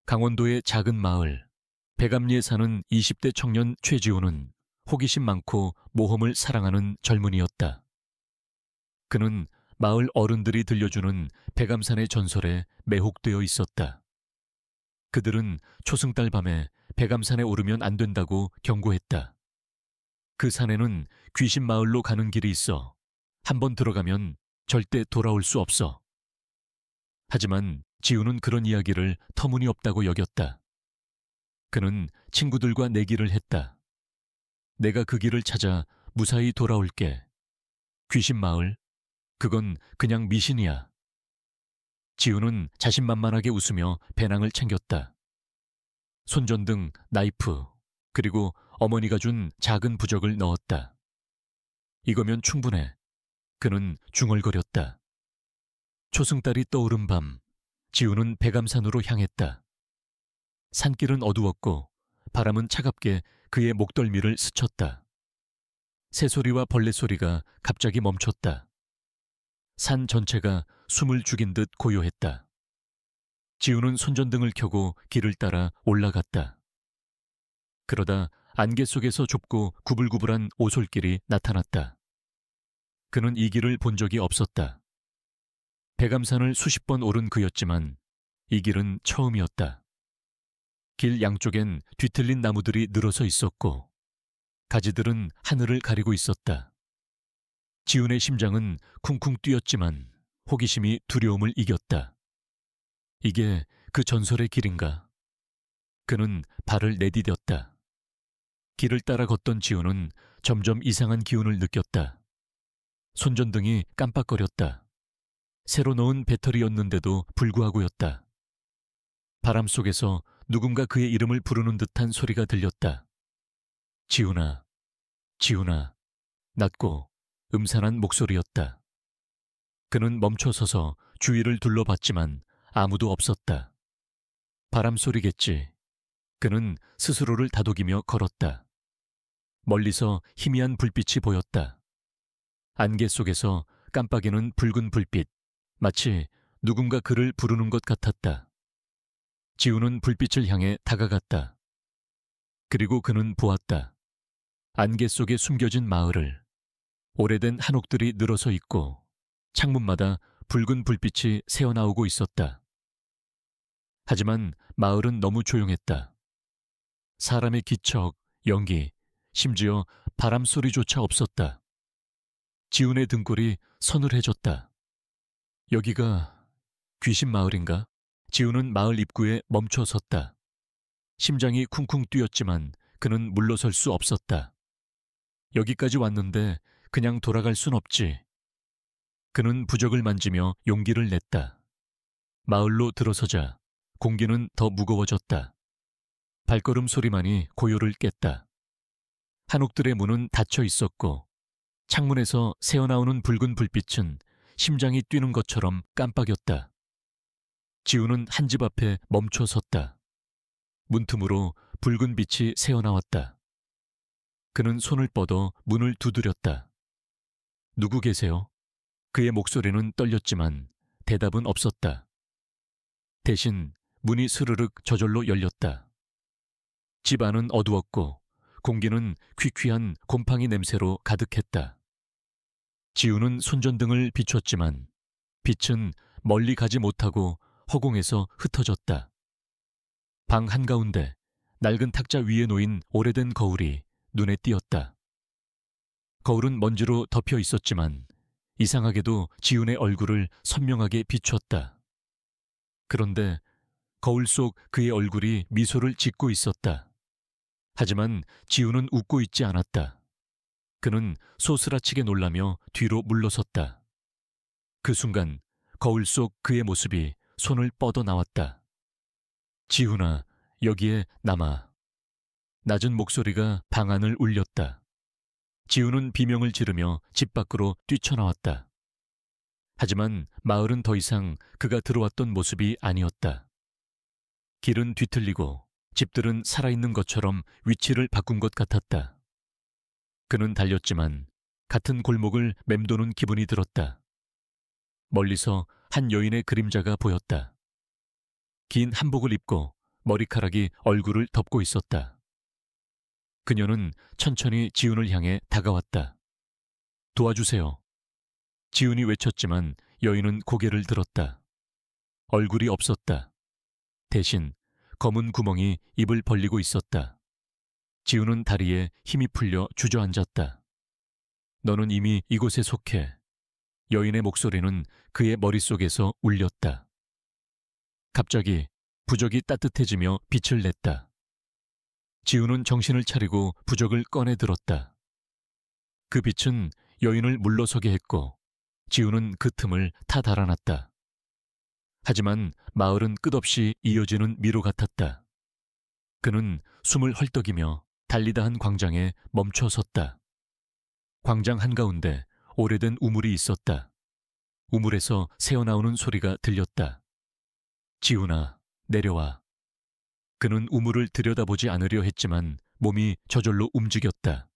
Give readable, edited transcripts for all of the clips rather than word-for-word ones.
강원도의 작은 마을, 백암리에 사는 20대 청년 최지호는 호기심 많고 모험을 사랑하는 젊은이였다. 그는 마을 어른들이 들려주는 백암산의 전설에 매혹되어 있었다. 그들은 초승달 밤에 백암산에 오르면 안 된다고 경고했다. 그 산에는 귀신 마을로 가는 길이 있어 한번 들어가면 절대 돌아올 수 없어. 하지만 지우는 그런 이야기를 터무니없다고 여겼다. 그는 친구들과 내기를 했다. 내가 그 길을 찾아 무사히 돌아올게. 귀신 마을, 그건 그냥 미신이야. 지우는 자신만만하게 웃으며 배낭을 챙겼다. 손전등, 나이프, 그리고 어머니가 준 작은 부적을 넣었다. 이거면 충분해. 그는 중얼거렸다. 초승달이 떠오른 밤, 지우는 백암산으로 향했다. 산길은 어두웠고 바람은 차갑게 그의 목덜미를 스쳤다. 새소리와 벌레소리가 갑자기 멈췄다. 산 전체가 숨을 죽인 듯 고요했다. 지우는 손전등을 켜고 길을 따라 올라갔다. 그러다 안개 속에서 좁고 구불구불한 오솔길이 나타났다. 그는 이 길을 본 적이 없었다. 백암산을 수십 번 오른 그였지만 이 길은 처음이었다. 길 양쪽엔 뒤틀린 나무들이 늘어서 있었고 가지들은 하늘을 가리고 있었다. 지훈의 심장은 쿵쿵 뛰었지만 호기심이 두려움을 이겼다. 이게 그 전설의 길인가? 그는 발을 내디뎠다. 길을 따라 걷던 지훈은 점점 이상한 기운을 느꼈다. 손전등이 깜빡거렸다. 새로 넣은 배터리였는데도 불구하고였다. 바람 속에서 누군가 그의 이름을 부르는 듯한 소리가 들렸다. 지훈아, 지훈아, 낮고 음산한 목소리였다. 그는 멈춰서서 주위를 둘러봤지만 아무도 없었다. 바람 소리겠지. 그는 스스로를 다독이며 걸었다. 멀리서 희미한 불빛이 보였다. 안개 속에서 깜빡이는 붉은 불빛, 마치 누군가 그를 부르는 것 같았다. 지우는 불빛을 향해 다가갔다. 그리고 그는 보았다. 안개 속에 숨겨진 마을을. 오래된 한옥들이 늘어서 있고 창문마다 붉은 불빛이 새어나오고 있었다. 하지만 마을은 너무 조용했다. 사람의 기척, 연기, 심지어 바람 소리조차 없었다. 지훈의 등골이 서늘해졌다. 여기가 귀신 마을인가? 지훈은 마을 입구에 멈춰 섰다. 심장이 쿵쿵 뛰었지만 그는 물러설 수 없었다. 여기까지 왔는데 그냥 돌아갈 순 없지. 그는 부적을 만지며 용기를 냈다. 마을로 들어서자 공기는 더 무거워졌다. 발걸음 소리만이 고요를 깼다. 한옥들의 문은 닫혀 있었고 창문에서 새어나오는 붉은 불빛은 심장이 뛰는 것처럼 깜빡였다. 지우는 한 집 앞에 멈춰 섰다. 문틈으로 붉은 빛이 새어나왔다. 그는 손을 뻗어 문을 두드렸다. 누구 계세요? 그의 목소리는 떨렸지만 대답은 없었다. 대신 문이 스르륵 저절로 열렸다. 집 안은 어두웠고 공기는 퀴퀴한 곰팡이 냄새로 가득했다. 지우는 손전등을 비췄지만 빛은 멀리 가지 못하고 허공에서 흩어졌다. 방 한가운데 낡은 탁자 위에 놓인 오래된 거울이 눈에 띄었다. 거울은 먼지로 덮여 있었지만 이상하게도 지훈의 얼굴을 선명하게 비추었다. 그런데 거울 속 그의 얼굴이 미소를 짓고 있었다. 하지만 지훈은 웃고 있지 않았다. 그는 소스라치게 놀라며 뒤로 물러섰다. 그 순간 거울 속 그의 모습이 손을 뻗어 나왔다. 지훈아, 여기에 남아. 낮은 목소리가 방 안을 울렸다. 지훈은 비명을 지르며 집 밖으로 뛰쳐나왔다. 하지만 마을은 더 이상 그가 들어왔던 모습이 아니었다. 길은 뒤틀리고 집들은 살아있는 것처럼 위치를 바꾼 것 같았다. 그는 달렸지만 같은 골목을 맴도는 기분이 들었다. 멀리서 한 여인의 그림자가 보였다. 긴 한복을 입고 머리카락이 얼굴을 덮고 있었다. 그녀는 천천히 지훈을 향해 다가왔다. 도와주세요. 지훈이 외쳤지만 여인은 고개를 들었다. 얼굴이 없었다. 대신 검은 구멍이 입을 벌리고 있었다. 지훈은 다리에 힘이 풀려 주저앉았다. 너는 이미 이곳에 속해. 여인의 목소리는 그의 머릿속에서 울렸다. 갑자기 부적이 따뜻해지며 빛을 냈다. 지훈은 정신을 차리고 부적을 꺼내 들었다. 그 빛은 여인을 물러서게 했고 지훈은 그 틈을 타 달아났다. 하지만 마을은 끝없이 이어지는 미로 같았다. 그는 숨을 헐떡이며 달리다 한 광장에 멈춰 섰다. 광장 한가운데 오래된 우물이 있었다. 우물에서 새어나오는 소리가 들렸다. 지훈아, 내려와. 그는 우물을 들여다보지 않으려 했지만 몸이 저절로 움직였다.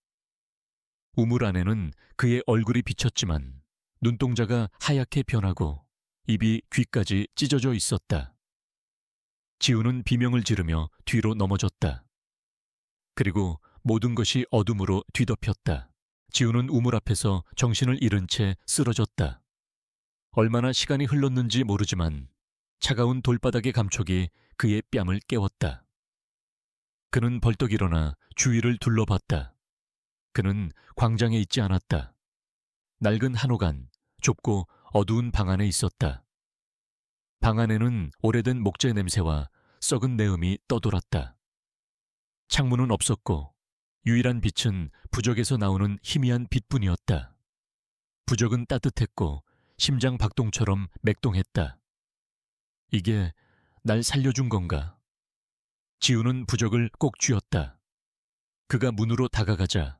우물 안에는 그의 얼굴이 비쳤지만 눈동자가 하얗게 변하고 입이 귀까지 찢어져 있었다. 지훈은 비명을 지르며 뒤로 넘어졌다. 그리고 모든 것이 어둠으로 뒤덮였다. 지훈은 우물 앞에서 정신을 잃은 채 쓰러졌다. 얼마나 시간이 흘렀는지 모르지만 차가운 돌바닥의 감촉이 그의 뺨을 깨웠다. 그는 벌떡 일어나 주위를 둘러봤다. 그는 광장에 있지 않았다. 낡은 한옥안, 좁고 어두운 방 안에 있었다. 방 안에는 오래된 목재 냄새와 썩은 내음이 떠돌았다. 창문은 없었고 유일한 빛은 부적에서 나오는 희미한 빛뿐이었다. 부적은 따뜻했고 심장 박동처럼 맥동했다. 이게 날 살려준 건가? 지훈은 부적을 꼭 쥐었다. 그가 문으로 다가가자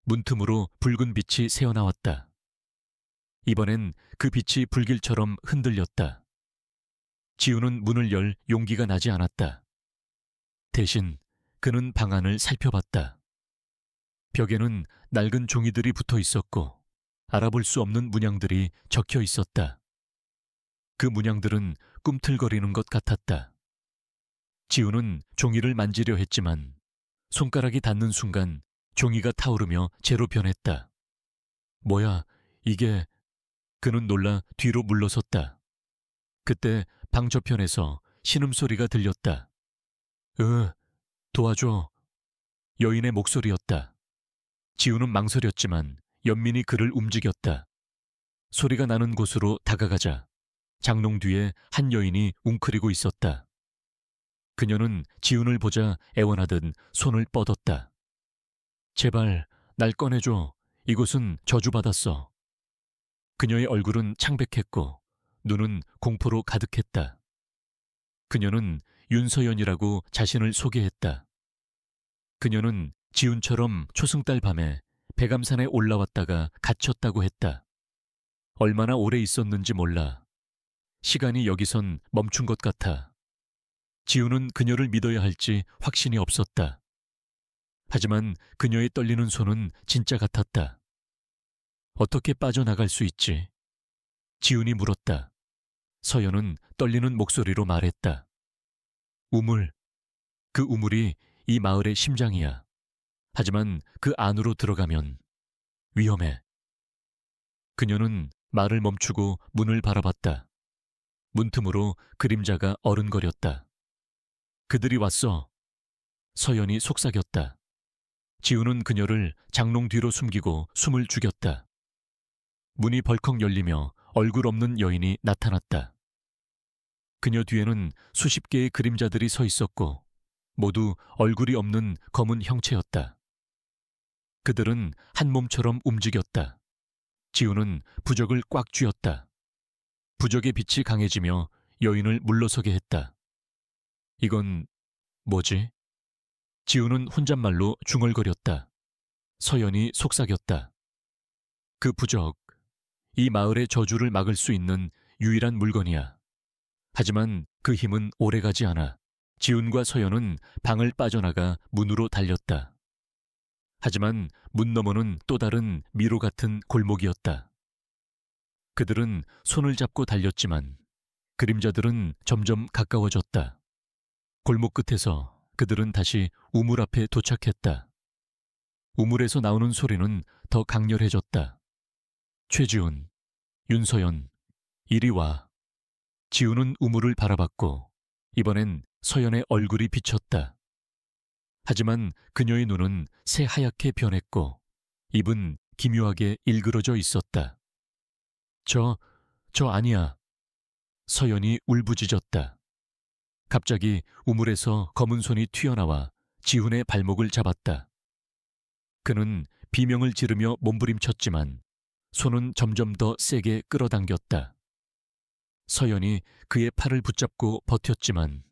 문틈으로 붉은 빛이 새어나왔다. 이번엔 그 빛이 불길처럼 흔들렸다. 지훈은 문을 열 용기가 나지 않았다. 대신 그는 방 안을 살펴봤다. 벽에는 낡은 종이들이 붙어 있었고 알아볼 수 없는 문양들이 적혀 있었다. 그 문양들은 꿈틀거리는 것 같았다. 지훈은 종이를 만지려 했지만 손가락이 닿는 순간 종이가 타오르며 재로 변했다. 뭐야, 이게... 그는 놀라 뒤로 물러섰다. 그때 방 저편에서 신음소리가 들렸다. 도와줘. 여인의 목소리였다. 지훈은 망설였지만 연민이 그를 움직였다. 소리가 나는 곳으로 다가가자 장롱 뒤에 한 여인이 웅크리고 있었다. 그녀는 지훈을 보자 애원하듯 손을 뻗었다. 제발 날 꺼내줘. 이곳은 저주받았어. 그녀의 얼굴은 창백했고 눈은 공포로 가득했다. 그녀는 윤서연이라고 자신을 소개했다. 그녀는 지훈처럼 초승달 밤에 백암산에 올라왔다가 갇혔다고 했다. 얼마나 오래 있었는지 몰라. 시간이 여기선 멈춘 것 같아. 지훈은 그녀를 믿어야 할지 확신이 없었다. 하지만 그녀의 떨리는 손은 진짜 같았다. 어떻게 빠져나갈 수 있지? 지훈이 물었다. 서연은 떨리는 목소리로 말했다. 우물. 그 우물이 이 마을의 심장이야. 하지만 그 안으로 들어가면 위험해. 그녀는 말을 멈추고 문을 바라봤다. 문틈으로 그림자가 어른거렸다. 그들이 왔어. 서연이 속삭였다. 지훈은 그녀를 장롱 뒤로 숨기고 숨을 죽였다. 문이 벌컥 열리며 얼굴 없는 여인이 나타났다. 그녀 뒤에는 수십 개의 그림자들이 서 있었고 모두 얼굴이 없는 검은 형체였다. 그들은 한 몸처럼 움직였다. 지훈은 부적을 꽉 쥐었다. 부적의 빛이 강해지며 여인을 물러서게 했다. 이건 뭐지? 지훈은 혼잣말로 중얼거렸다. 서연이 속삭였다. 그 부적, 이 마을의 저주를 막을 수 있는 유일한 물건이야. 하지만 그 힘은 오래가지 않아. 지훈과 서연은 방을 빠져나가 문으로 달렸다. 하지만 문 너머는 또 다른 미로 같은 골목이었다. 그들은 손을 잡고 달렸지만 그림자들은 점점 가까워졌다. 골목 끝에서 그들은 다시 우물 앞에 도착했다. 우물에서 나오는 소리는 더 강렬해졌다. 최지훈, 윤서연, 이리 와. 지훈은 우물을 바라봤고 이번엔 서연의 얼굴이 비쳤다. 하지만 그녀의 눈은 새하얗게 변했고 입은 기묘하게 일그러져 있었다. 저 아니야. 서연이 울부짖었다. 갑자기 우물에서 검은 손이 튀어나와 지훈의 발목을 잡았다. 그는 비명을 지르며 몸부림쳤지만 손은 점점 더 세게 끌어당겼다. 서연이 그의 팔을 붙잡고 버텼지만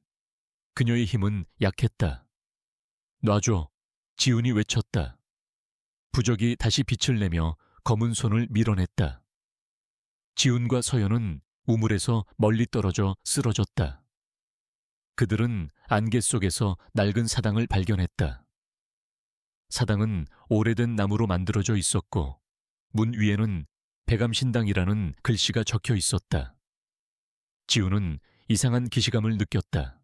그녀의 힘은 약했다. 놔줘. 지훈이 외쳤다. 부적이 다시 빛을 내며 검은 손을 밀어냈다. 지훈과 서연은 우물에서 멀리 떨어져 쓰러졌다. 그들은 안개 속에서 낡은 사당을 발견했다. 사당은 오래된 나무로 만들어져 있었고 문 위에는 백암신당이라는 글씨가 적혀 있었다. 지훈은 이상한 기시감을 느꼈다.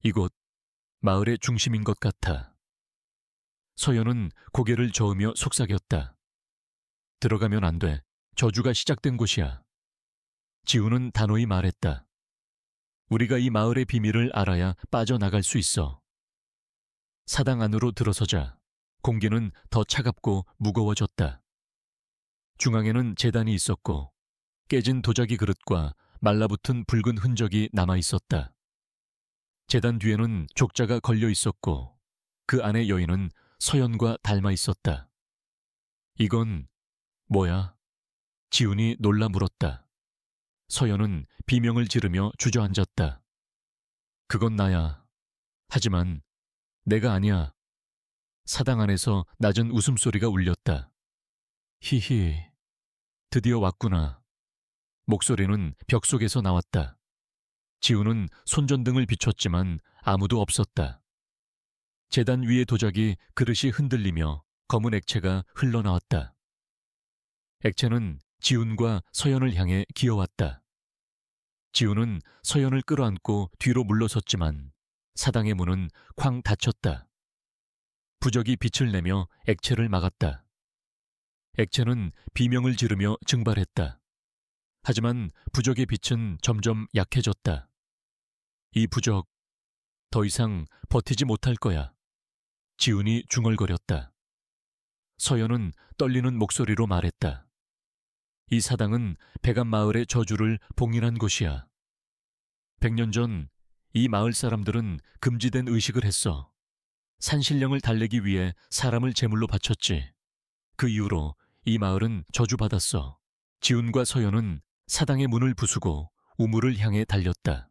이곳 마을의 중심인 것 같아. 서연은 고개를 저으며 속삭였다. 들어가면 안 돼. 저주가 시작된 곳이야. 지훈은 단호히 말했다. 우리가 이 마을의 비밀을 알아야 빠져나갈 수 있어. 사당 안으로 들어서자 공기는 더 차갑고 무거워졌다. 중앙에는 제단이 있었고 깨진 도자기 그릇과 말라붙은 붉은 흔적이 남아 있었다. 제단 뒤에는 족자가 걸려 있었고 그 안의 여인은 서연과 닮아 있었다. 이건 뭐야? 지훈이 놀라 물었다. 서연은 비명을 지르며 주저앉았다. 그건 나야. 하지만 내가 아니야. 사당 안에서 낮은 웃음소리가 울렸다. 히히, 드디어 왔구나. 목소리는 벽 속에서 나왔다. 지훈은 손전등을 비췄지만 아무도 없었다. 제단 위의 도자기 그릇이 흔들리며 검은 액체가 흘러나왔다. 액체는 지훈과 서연을 향해 기어왔다. 지훈은 서연을 끌어안고 뒤로 물러섰지만 사당의 문은 쾅 닫혔다. 부적이 빛을 내며 액체를 막았다. 액체는 비명을 지르며 증발했다. 하지만 부적의 빛은 점점 약해졌다. 이 부적, 더 이상 버티지 못할 거야. 지훈이 중얼거렸다. 서연은 떨리는 목소리로 말했다. 이 사당은 백암마을의 저주를 봉인한 곳이야. 100년 전 이 마을 사람들은 금지된 의식을 했어. 산신령을 달래기 위해 사람을 제물로 바쳤지. 그 이후로 이 마을은 저주받았어. 지훈과 서연은 사당의 문을 부수고 우물을 향해 달렸다.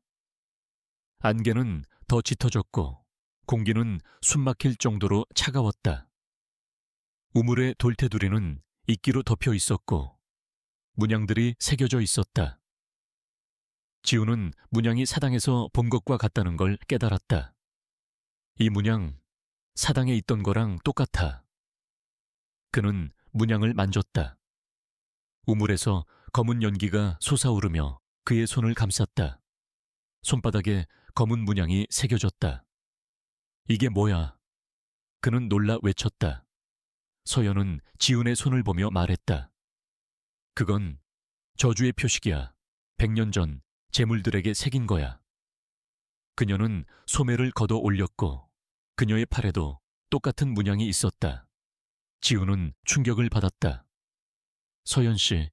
안개는 더 짙어졌고 공기는 숨막힐 정도로 차가웠다. 우물의 돌테두리는 이끼로 덮여 있었고 문양들이 새겨져 있었다. 지훈은 문양이 사당에서 본 것과 같다는 걸 깨달았다. 이 문양, 사당에 있던 거랑 똑같아. 그는 문양을 만졌다. 우물에서 검은 연기가 솟아오르며 그의 손을 감쌌다. 손바닥에 검은 문양이 새겨졌다. 이게 뭐야? 그는 놀라 외쳤다. 서연은 지훈의 손을 보며 말했다. 그건 저주의 표식이야. 100년 전 재물들에게 새긴 거야. 그녀는 소매를 걷어 올렸고 그녀의 팔에도 똑같은 문양이 있었다. 지훈은 충격을 받았다. 서연 씨,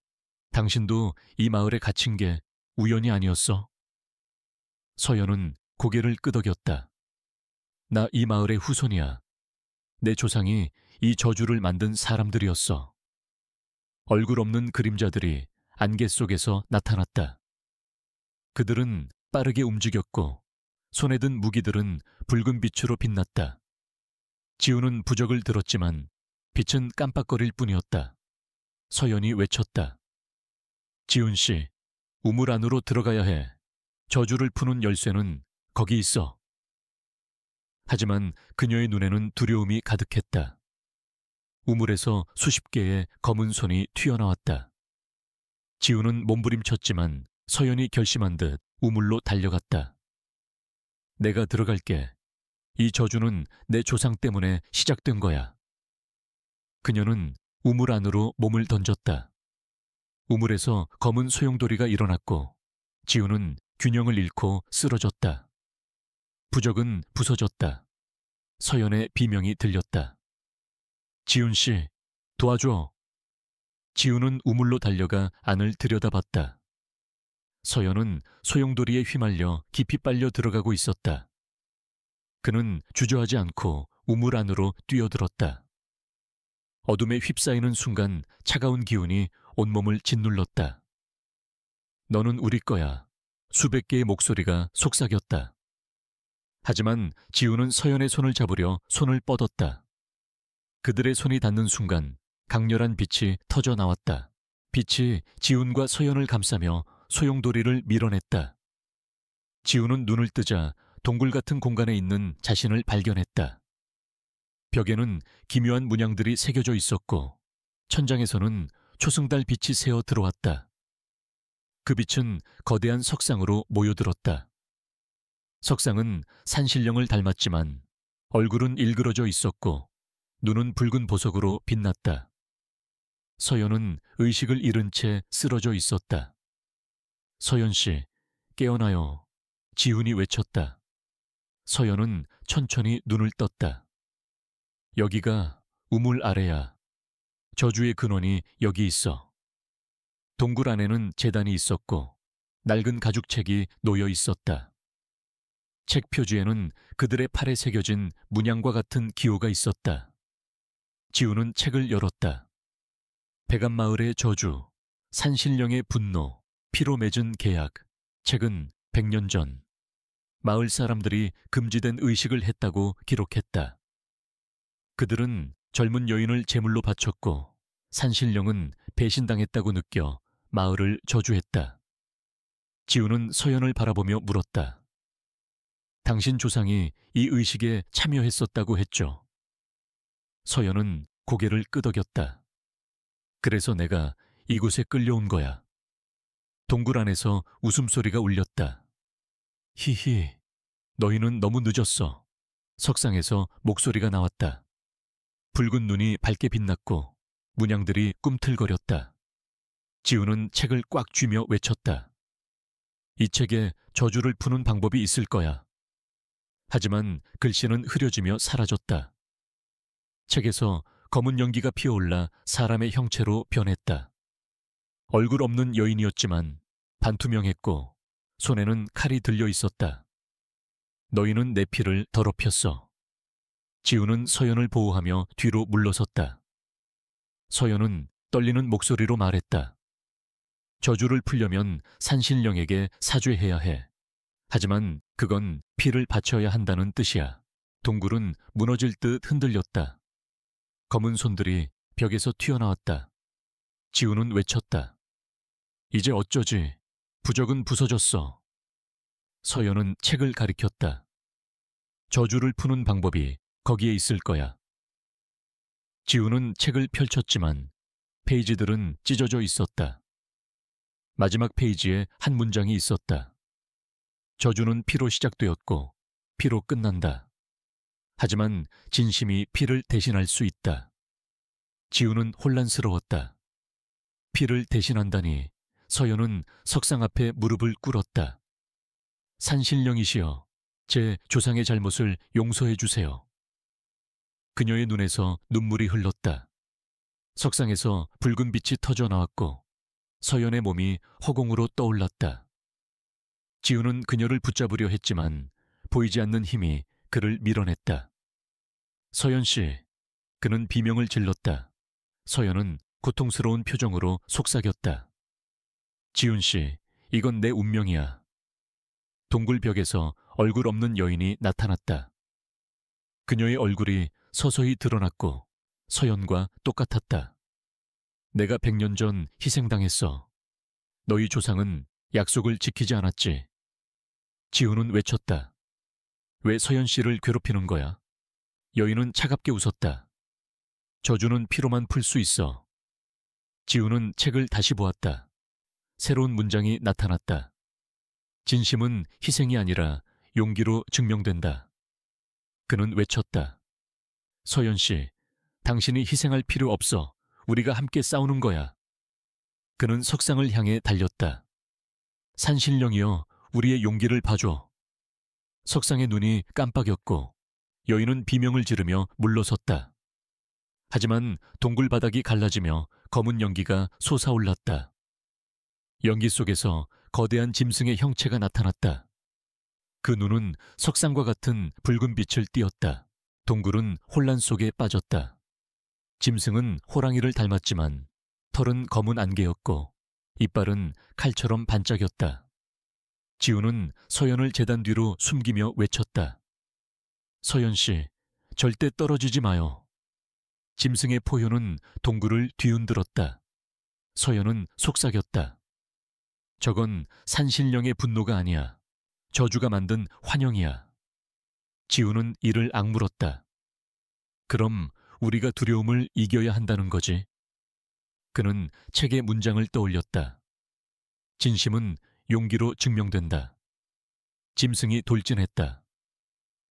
당신도 이 마을에 갇힌 게 우연이 아니었어? 서연은 고개를 끄덕였다. 나 이 마을의 후손이야. 내 조상이 이 저주를 만든 사람들이었어. 얼굴 없는 그림자들이 안개 속에서 나타났다. 그들은 빠르게 움직였고 손에 든 무기들은 붉은 빛으로 빛났다. 지훈은 부적을 들었지만 빛은 깜빡거릴 뿐이었다. 서연이 외쳤다. 지훈 씨, 우물 안으로 들어가야 해. 저주를 푸는 열쇠는 거기 있어. 하지만 그녀의 눈에는 두려움이 가득했다. 우물에서 수십 개의 검은 손이 튀어나왔다. 지훈은 몸부림쳤지만 서연이 결심한 듯 우물로 달려갔다. 내가 들어갈게. 이 저주는 내 조상 때문에 시작된 거야. 그녀는 우물 안으로 몸을 던졌다. 우물에서 검은 소용돌이가 일어났고 지우는 균형을 잃고 쓰러졌다. 부적은 부서졌다. 서연의 비명이 들렸다. 지훈 씨, 도와줘. 지훈은 우물로 달려가 안을 들여다봤다. 서연은 소용돌이에 휘말려 깊이 빨려 들어가고 있었다. 그는 주저하지 않고 우물 안으로 뛰어들었다. 어둠에 휩싸이는 순간 차가운 기운이 온몸을 짓눌렀다. 너는 우리 거야. 수백 개의 목소리가 속삭였다. 하지만 지우는 서연의 손을 잡으려 손을 뻗었다. 그들의 손이 닿는 순간 강렬한 빛이 터져 나왔다. 빛이 지훈과 서연을 감싸며 소용돌이를 밀어냈다. 지훈은 눈을 뜨자 동굴 같은 공간에 있는 자신을 발견했다. 벽에는 기묘한 문양들이 새겨져 있었고 천장에서는 초승달 빛이 새어 들어왔다. 그 빛은 거대한 석상으로 모여들었다. 석상은 산신령을 닮았지만 얼굴은 일그러져 있었고 눈은 붉은 보석으로 빛났다. 서연은 의식을 잃은 채 쓰러져 있었다. 서연 씨, 깨어나요. 지훈이 외쳤다. 서연은 천천히 눈을 떴다. 여기가 우물 아래야. 저주의 근원이 여기 있어. 동굴 안에는 제단이 있었고 낡은 가죽책이 놓여 있었다. 책 표지에는 그들의 팔에 새겨진 문양과 같은 기호가 있었다. 지우는 책을 열었다. 백암마을의 저주, 산신령의 분노, 피로 맺은 계약. 책은 100년 전 마을 사람들이 금지된 의식을 했다고 기록했다. 그들은 젊은 여인을 제물로 바쳤고 산신령은 배신당했다고 느껴 마을을 저주했다. 지우는 서연을 바라보며 물었다. 당신 조상이 이 의식에 참여했었다고 했죠. 서연은 고개를 끄덕였다. 그래서 내가 이곳에 끌려온 거야. 동굴 안에서 웃음소리가 울렸다. 히히, 너희는 너무 늦었어. 석상에서 목소리가 나왔다. 붉은 눈이 밝게 빛났고 문양들이 꿈틀거렸다. 지우는 책을 꽉 쥐며 외쳤다. 이 책에 저주를 푸는 방법이 있을 거야. 하지만 글씨는 흐려지며 사라졌다. 책에서 검은 연기가 피어올라 사람의 형체로 변했다. 얼굴 없는 여인이었지만 반투명했고 손에는 칼이 들려 있었다. 너희는 내 피를 더럽혔어. 지우는 서연을 보호하며 뒤로 물러섰다. 서연은 떨리는 목소리로 말했다. 저주를 풀려면 산신령에게 사죄해야 해. 하지만 그건 피를 바쳐야 한다는 뜻이야. 동굴은 무너질 듯 흔들렸다. 검은 손들이 벽에서 튀어나왔다. 지우는 외쳤다. 이제 어쩌지? 부적은 부서졌어. 서연은 책을 가리켰다. 저주를 푸는 방법이 거기에 있을 거야. 지우는 책을 펼쳤지만 페이지들은 찢어져 있었다. 마지막 페이지에 한 문장이 있었다. 저주는 피로 시작되었고 피로 끝난다. 하지만 진심이 피를 대신할 수 있다. 지우는 혼란스러웠다. 피를 대신한다니. 서연은 석상 앞에 무릎을 꿇었다. 산신령이시여, 제 조상의 잘못을 용서해 주세요. 그녀의 눈에서 눈물이 흘렀다. 석상에서 붉은 빛이 터져 나왔고 서연의 몸이 허공으로 떠올랐다. 지우는 그녀를 붙잡으려 했지만 보이지 않는 힘이 그를 밀어냈다. 서연 씨, 그는 비명을 질렀다. 서연은 고통스러운 표정으로 속삭였다. 지훈 씨, 이건 내 운명이야. 동굴 벽에서 얼굴 없는 여인이 나타났다. 그녀의 얼굴이 서서히 드러났고 서연과 똑같았다. 내가 100년 전 희생당했어. 너희 조상은 약속을 지키지 않았지. 지훈은 외쳤다. 왜 서연 씨를 괴롭히는 거야? 여인은 차갑게 웃었다. 저주는 피로만 풀 수 있어. 지훈은 책을 다시 보았다. 새로운 문장이 나타났다. 진심은 희생이 아니라 용기로 증명된다. 그는 외쳤다. 서연 씨, 당신이 희생할 필요 없어. 우리가 함께 싸우는 거야. 그는 석상을 향해 달렸다. 산신령이여, 우리의 용기를 봐줘. 석상의 눈이 깜빡였고 여인은 비명을 지르며 물러섰다. 하지만 동굴 바닥이 갈라지며 검은 연기가 솟아올랐다. 연기 속에서 거대한 짐승의 형체가 나타났다. 그 눈은 석상과 같은 붉은 빛을 띠었다. 동굴은 혼란 속에 빠졌다. 짐승은 호랑이를 닮았지만 털은 검은 안개였고 이빨은 칼처럼 반짝였다. 지우는 서연을 제단 뒤로 숨기며 외쳤다. 서연 씨, 절대 떨어지지 마요. 짐승의 포효는 동굴을 뒤흔들었다. 서연은 속삭였다. 저건 산신령의 분노가 아니야. 저주가 만든 환영이야. 지우는 이를 악물었다. 그럼 우리가 두려움을 이겨야 한다는 거지. 그는 책의 문장을 떠올렸다. 진심은 용기로 증명된다. 짐승이 돌진했다.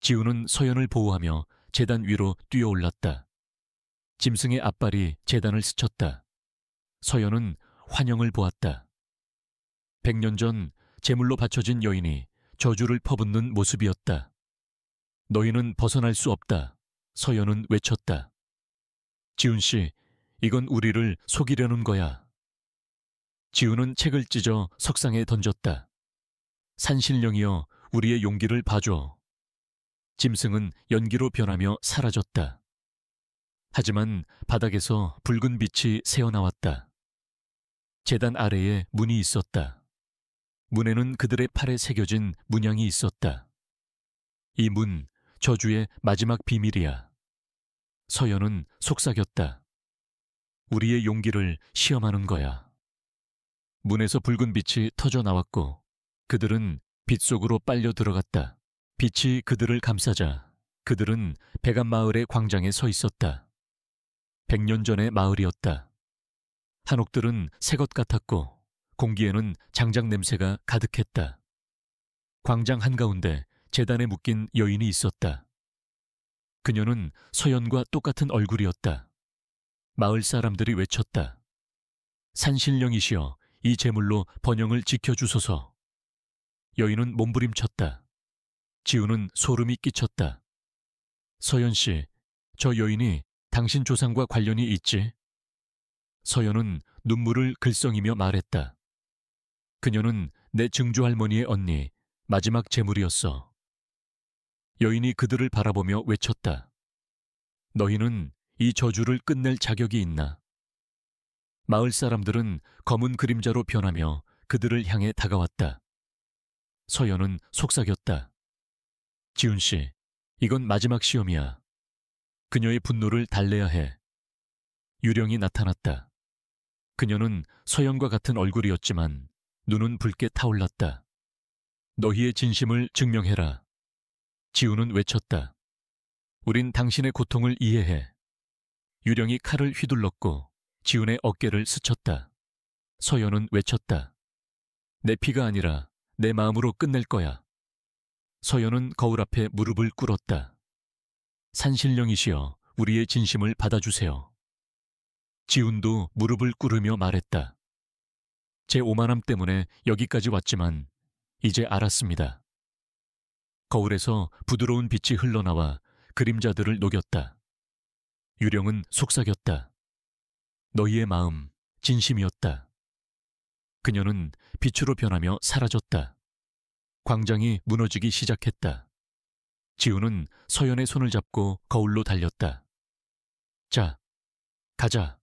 지우는 서연을 보호하며 제단 위로 뛰어올랐다. 짐승의 앞발이 제단을 스쳤다. 서연은 환영을 보았다. 100년 전 제물로 바쳐진 여인이 저주를 퍼붓는 모습이었다. 너희는 벗어날 수 없다. 서연은 외쳤다. 지훈 씨, 이건 우리를 속이려는 거야. 지훈은 책을 찢어 석상에 던졌다. 산신령이여, 우리의 용기를 봐줘. 짐승은 연기로 변하며 사라졌다. 하지만 바닥에서 붉은 빛이 새어나왔다. 제단 아래에 문이 있었다. 문에는 그들의 팔에 새겨진 문양이 있었다. 이 문, 저주의 마지막 비밀이야. 서연은 속삭였다. 우리의 용기를 시험하는 거야. 문에서 붉은 빛이 터져 나왔고 그들은 빛 속으로 빨려 들어갔다. 빛이 그들을 감싸자 그들은 백암마을의 광장에 서 있었다. 100년 전의 마을이었다. 한옥들은 새 것 같았고 공기에는 장작 냄새가 가득했다. 광장 한가운데 제단에 묶인 여인이 있었다. 그녀는 서연과 똑같은 얼굴이었다. 마을 사람들이 외쳤다. 산신령이시여, 이 제물로 번영을 지켜주소서. 여인은 몸부림쳤다. 지우는 소름이 끼쳤다. 서연 씨, 저 여인이 당신 조상과 관련이 있지? 서연은 눈물을 글썽이며 말했다. 그녀는 내 증조할머니의 언니, 마지막 제물이었어. 여인이 그들을 바라보며 외쳤다. 너희는 이 저주를 끝낼 자격이 있나? 마을 사람들은 검은 그림자로 변하며 그들을 향해 다가왔다. 서연은 속삭였다. 지훈 씨, 이건 마지막 시험이야. 그녀의 분노를 달래야 해. 유령이 나타났다. 그녀는 서연과 같은 얼굴이었지만 눈은 붉게 타올랐다. 너희의 진심을 증명해라. 지우는 외쳤다. 우린 당신의 고통을 이해해. 유령이 칼을 휘둘렀고 지훈의 어깨를 스쳤다. 서연은 외쳤다. 내 피가 아니라 내 마음으로 끝낼 거야. 서연은 거울 앞에 무릎을 꿇었다. 산신령이시여, 우리의 진심을 받아주세요. 지훈도 무릎을 꿇으며 말했다. 제 오만함 때문에 여기까지 왔지만 이제 알았습니다. 거울에서 부드러운 빛이 흘러나와 그림자들을 녹였다. 유령은 속삭였다. 너희의 마음, 진심이었다. 그녀는 빛으로 변하며 사라졌다. 광장이 무너지기 시작했다. 지우는 서연의 손을 잡고 거울로 달렸다. 자, 가자.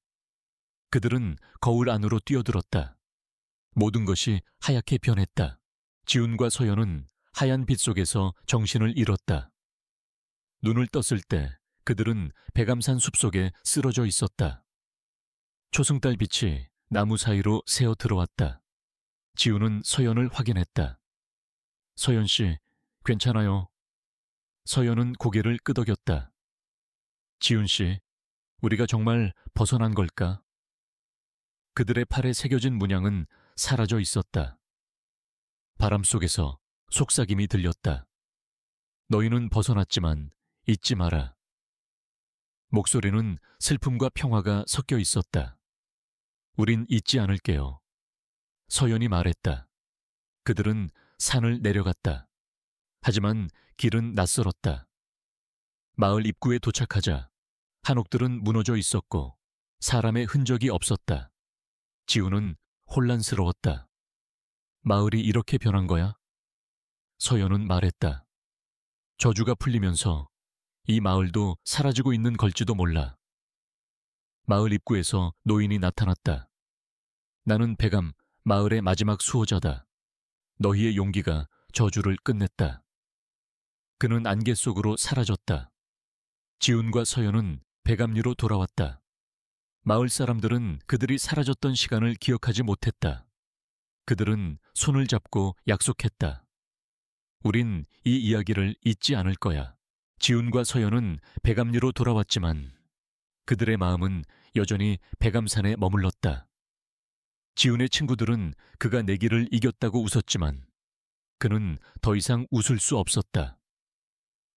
그들은 거울 안으로 뛰어들었다. 모든 것이 하얗게 변했다. 지훈과 서연은 하얀 빛 속에서 정신을 잃었다. 눈을 떴을 때 그들은 백암산 숲속에 쓰러져 있었다. 초승달 빛이 나무 사이로 새어 들어왔다. 지훈은 서연을 확인했다. 서연 씨, 괜찮아요. 서연은 고개를 끄덕였다. 지훈 씨, 우리가 정말 벗어난 걸까? 그들의 팔에 새겨진 문양은 사라져 있었다. 바람 속에서 속삭임이 들렸다. 너희는 벗어났지만 잊지 마라. 목소리는 슬픔과 평화가 섞여 있었다. 우린 잊지 않을게요. 서연이 말했다. 그들은 산을 내려갔다. 하지만 길은 낯설었다. 마을 입구에 도착하자 한옥들은 무너져 있었고 사람의 흔적이 없었다. 지우는 혼란스러웠다. 마을이 이렇게 변한 거야? 서연은 말했다. 저주가 풀리면서 이 마을도 사라지고 있는 걸지도 몰라. 마을 입구에서 노인이 나타났다. 나는 백암, 마을의 마지막 수호자다. 너희의 용기가 저주를 끝냈다. 그는 안개 속으로 사라졌다. 지훈과 서연은 백암리로 돌아왔다. 마을 사람들은 그들이 사라졌던 시간을 기억하지 못했다. 그들은 손을 잡고 약속했다. 우린 이 이야기를 잊지 않을 거야. 지훈과 서연은 백암리로 돌아왔지만 그들의 마음은 여전히 백암산에 머물렀다. 지훈의 친구들은 그가 내기를 이겼다고 웃었지만 그는 더 이상 웃을 수 없었다.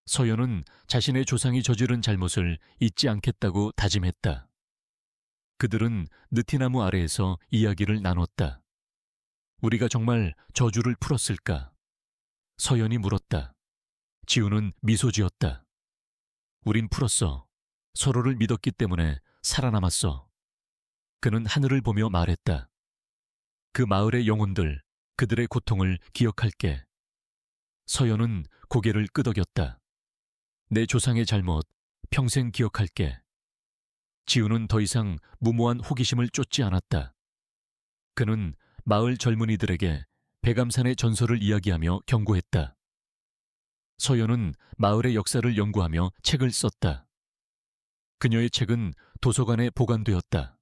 서연은 자신의 조상이 저지른 잘못을 잊지 않겠다고 다짐했다. 그들은 느티나무 아래에서 이야기를 나눴다. 우리가 정말 저주를 풀었을까? 서연이 물었다. 지훈은 미소 지었다. 우린 풀었어. 서로를 믿었기 때문에 살아남았어. 그는 하늘을 보며 말했다. 그 마을의 영혼들, 그들의 고통을 기억할게. 서연은 고개를 끄덕였다. 내 조상의 잘못, 평생 기억할게. 지훈은 더 이상 무모한 호기심을 쫓지 않았다. 그는 마을 젊은이들에게 백암산의 전설을 이야기하며 경고했다. 서연은 마을의 역사를 연구하며 책을 썼다. 그녀의 책은 도서관에 보관되었다.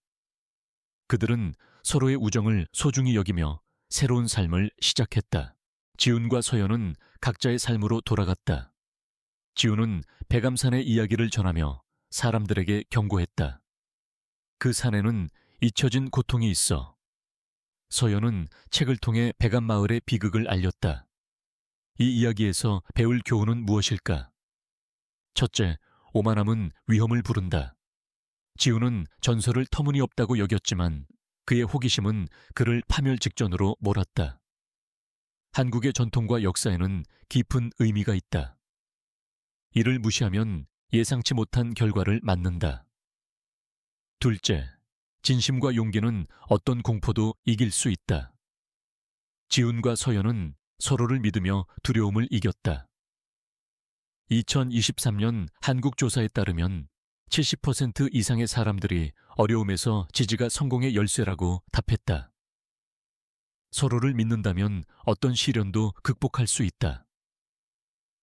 그들은 서로의 우정을 소중히 여기며 새로운 삶을 시작했다. 지훈과 서연은 각자의 삶으로 돌아갔다. 지훈은 백암산의 이야기를 전하며 사람들에게 경고했다. 그 산에는 잊혀진 고통이 있어. 서연은 책을 통해 백암마을의 비극을 알렸다. 이 이야기에서 배울 교훈은 무엇일까? 첫째, 오만함은 위험을 부른다. 지훈은 전설을 터무니없다고 여겼지만 그의 호기심은 그를 파멸 직전으로 몰았다. 한국의 전통과 역사에는 깊은 의미가 있다. 이를 무시하면 예상치 못한 결과를 맞는다. 둘째, 진심과 용기는 어떤 공포도 이길 수 있다. 지훈과 서연은 서로를 믿으며 두려움을 이겼다. 2023년 한국 조사에 따르면 70% 이상의 사람들이 어려움에서 지지가 성공의 열쇠라고 답했다. 서로를 믿는다면 어떤 시련도 극복할 수 있다.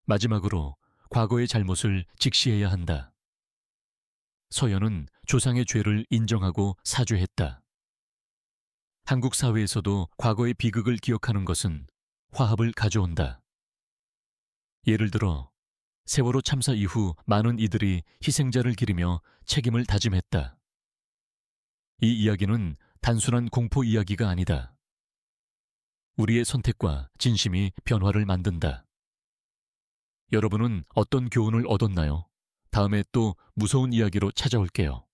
마지막으로 과거의 잘못을 직시해야 한다. 서연은 조상의 죄를 인정하고 사죄했다. 한국 사회에서도 과거의 비극을 기억하는 것은 화합을 가져온다. 예를 들어 세월호 참사 이후 많은 이들이 희생자를 기리며 책임을 다짐했다. 이 이야기는 단순한 공포 이야기가 아니다. 우리의 선택과 진심이 변화를 만든다. 여러분은 어떤 교훈을 얻었나요? 다음에 또 무서운 이야기로 찾아올게요.